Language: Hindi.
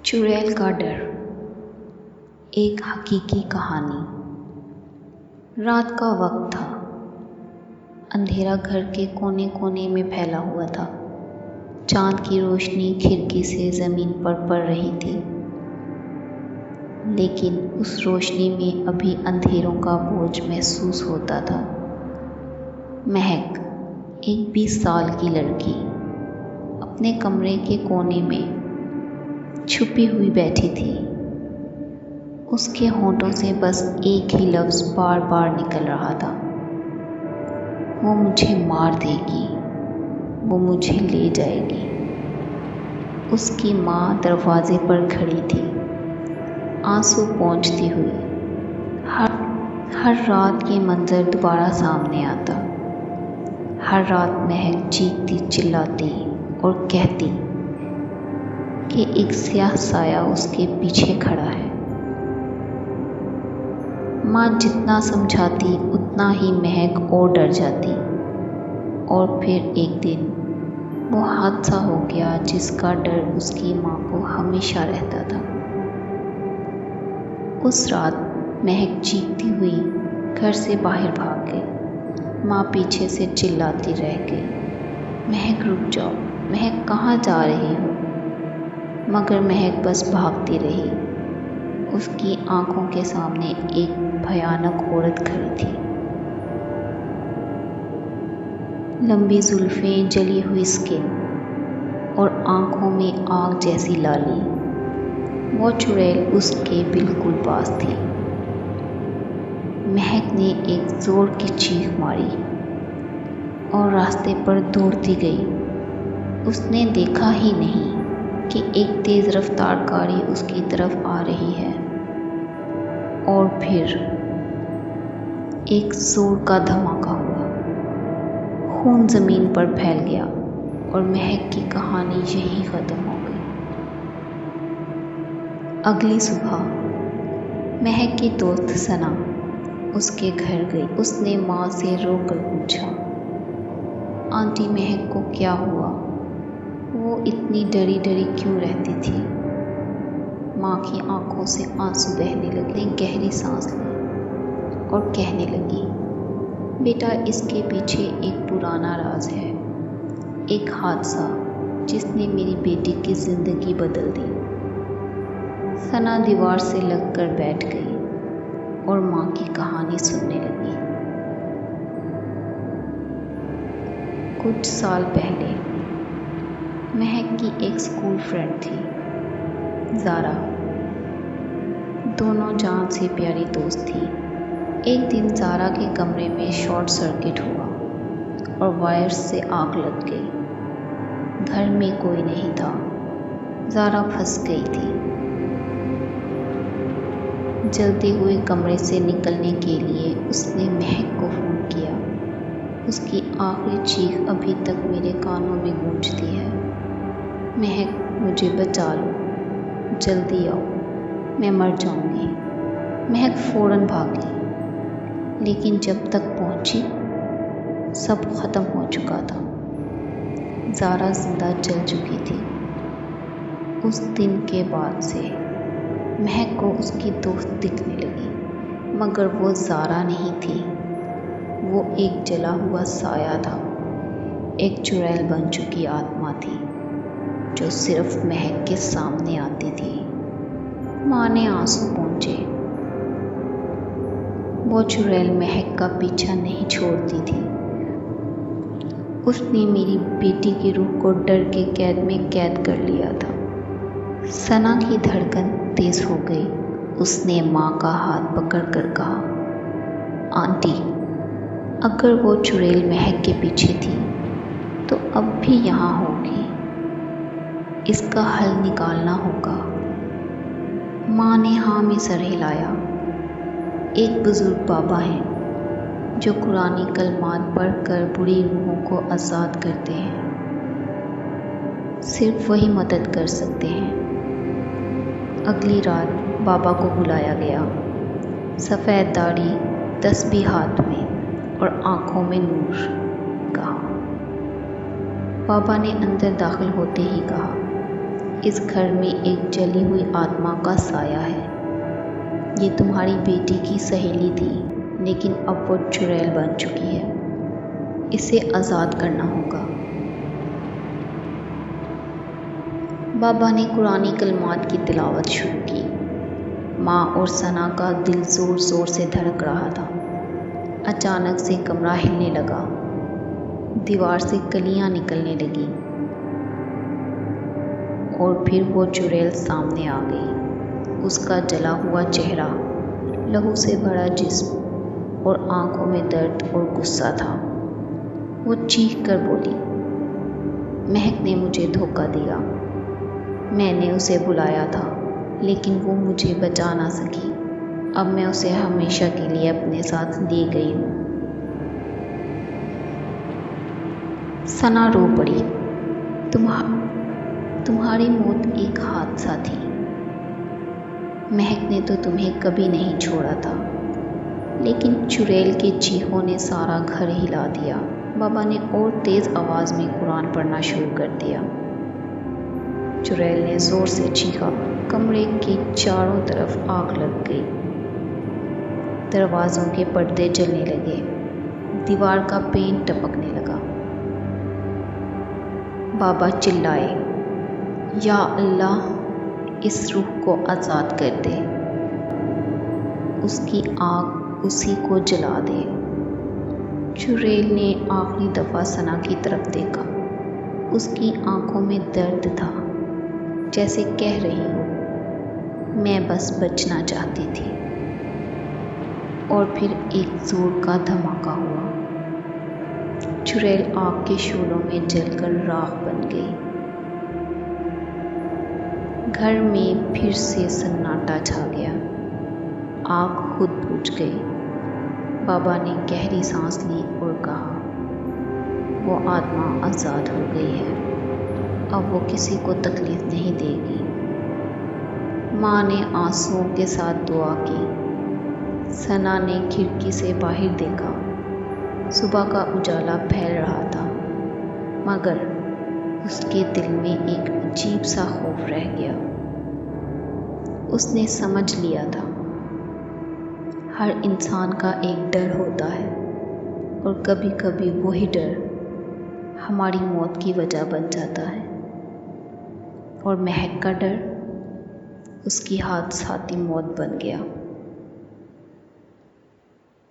चुड़ैल का डर। एक हकीकी कहानी। रात का वक्त था। अंधेरा घर के कोने कोने में फैला हुआ था। चांद की रोशनी खिड़की से ज़मीन पर पड़ रही थी, लेकिन उस रोशनी में अभी अंधेरों का बोझ महसूस होता था। महक, एक 20 साल की लड़की, अपने कमरे के कोने में छुपी हुई बैठी थी। उसके होंठों से बस एक ही लफ्ज़ बार बार निकल रहा था, वो मुझे मार देगी, वो मुझे ले जाएगी। उसकी माँ दरवाजे पर खड़ी थी, आंसू पोंछती हुई। हर रात ये मंजर दोबारा सामने आता। हर रात महक चीखती चिल्लाती और कहती कि एक स्याह साया उसके पीछे खड़ा है। माँ जितना समझाती उतना ही महक और डर जाती। और फिर एक दिन वो हादसा हो गया जिसका डर उसकी माँ को हमेशा रहता था। उस रात महक चीखती हुई घर से बाहर भाग गई। माँ पीछे से चिल्लाती रह गई, महक रुक जाओ, महक कहाँ जा रही हो? मगर महक बस भागती रही। उसकी आंखों के सामने एक भयानक औरत खड़ी थी। लंबी जुल्फें, जली हुई स्किन और आंखों में आग जैसी लाली। वो चुड़ैल उसके बिल्कुल पास थी। महक ने एक जोर की चीख मारी और रास्ते पर दौड़ती गई। उसने देखा ही नहीं कि एक तेज़ रफ्तार गाड़ी उसकी तरफ आ रही है। और फिर एक जोर का धमाका हुआ। खून ज़मीन पर फैल गया और महक की कहानी यहीं ख़त्म हो गई। अगली सुबह महक की दोस्त सना उसके घर गई। उसने माँ से रो कर पूछा, आंटी महक को क्या हुआ? वो इतनी डरी डरी क्यों रहती थी? माँ की आंखों से आंसू बहने लगे। गहरी सांस ली और कहने लगी, बेटा, इसके पीछे एक पुराना राज है, एक हादसा जिसने मेरी बेटी की ज़िंदगी बदल दी। सना दीवार से लगकर बैठ गई और माँ की कहानी सुनने लगी। कुछ साल पहले महक की एक स्कूल फ्रेंड थी, ज़ारा। दोनों जान से प्यारी दोस्त थी। एक दिन ज़ारा के कमरे में शॉर्ट सर्किट हुआ और वायर्स से आग लग गई। घर में कोई नहीं था। ज़ारा फंस गई थी। जलते हुए कमरे से निकलने के लिए उसने महक को फ़ोन किया। उसकी आखिरी चीख अभी तक मेरे कानों में गूंजती है, महक, मुझे बचा लो, जल्दी आओ, मैं मर जाऊंगी। महक फ़ौरन भागी, लेकिन जब तक पहुंची सब ख़त्म हो चुका था। ज़ारा जिंदा जल चुकी थी। उस दिन के बाद से महक को उसकी दोस्त दिखने लगी, मगर वो ज़ारा नहीं थी। वो एक जला हुआ साया था, एक चुड़ैल बन चुकी आत्मा थी जो सिर्फ महक के सामने आती थी। माँ ने आंसू पोंछे। वो चुड़ैल महक का पीछा नहीं छोड़ती थी। उसने मेरी बेटी की रूह को डर के कैद में कैद कर लिया था। सना की धड़कन तेज हो गई। उसने माँ का हाथ पकड़कर कहा, आंटी, अगर वो चुड़ैल महक के पीछे थी तो अब भी यहाँ होगी। इसका हल निकालना होगा। माँ ने हाँ में सर हिलाया। एक बुजुर्ग बाबा हैं जो कुरानी कलमात पढ़कर बुरी रूहों को आज़ाद करते हैं। सिर्फ वही मदद कर सकते हैं। अगली रात बाबा को बुलाया गया। सफ़ेद दाढ़ी, तस्बीह हाथ में और आँखों में नूर। कहा, बाबा ने अंदर दाखिल होते ही कहा, इस घर में एक जली हुई आत्मा का साया है। ये तुम्हारी बेटी की सहेली थी, लेकिन अब वो चुड़ैल बन चुकी है। इसे आज़ाद करना होगा। बाबा ने कुरानी कलमात की तिलावत शुरू की। माँ और सना का दिल ज़ोर ज़ोर से धड़क रहा था। अचानक से कमरा हिलने लगा, दीवार से कलियां निकलने लगी और फिर वो चुड़ैल सामने आ गई। उसका जला हुआ चेहरा, लहू से भरा जिस्म और आंखों में दर्द और गुस्सा था। वो चीख कर बोली, महक ने मुझे धोखा दिया। मैंने उसे बुलाया था, लेकिन वो मुझे बचा ना सकी। अब मैं उसे हमेशा के लिए अपने साथ ले गई हूँ। सना रो पड़ी। तुम्हारी मौत एक हादसा थी। महक ने तो तुम्हें कभी नहीं छोड़ा था, लेकिन चुड़ैल के चीखों ने सारा घर हिला दिया। बाबा ने और तेज़ आवाज़ में कुरान पढ़ना शुरू कर दिया। चुड़ैल ने ज़ोर से चीखा। कमरे के चारों तरफ आग लग गई। दरवाज़ों के पर्दे जलने लगे, दीवार का पेंट टपकने लगा। बाबा चिल्लाए, या अल्लाह, इस रूह को आज़ाद कर दे, उसकी आग उसी को जला दे। चुड़ैल ने आखिरी दफ़ा सना की तरफ देखा। उसकी आंखों में दर्द था, जैसे कह रही हो, मैं बस बचना चाहती थी। और फिर एक जोर का धमाका हुआ। चुड़ैल आग के शोलों में जलकर राख बन गई। घर में फिर से सन्नाटा छा गया। आग खुद बुझ गई। बाबा ने गहरी सांस ली और कहा, वो आत्मा आज़ाद हो गई है। अब वो किसी को तकलीफ नहीं देगी। माँ ने आंसुओं के साथ दुआ की। सना ने खिड़की से बाहर देखा। सुबह का उजाला फैल रहा था, मगर उसके दिल में एक अजीब सा खौफ रह गया। उसने समझ लिया था, हर इंसान का एक डर होता है, और कभी कभी वही डर हमारी मौत की वजह बन जाता है। और महक का डर उसकी हादसाती मौत बन गया।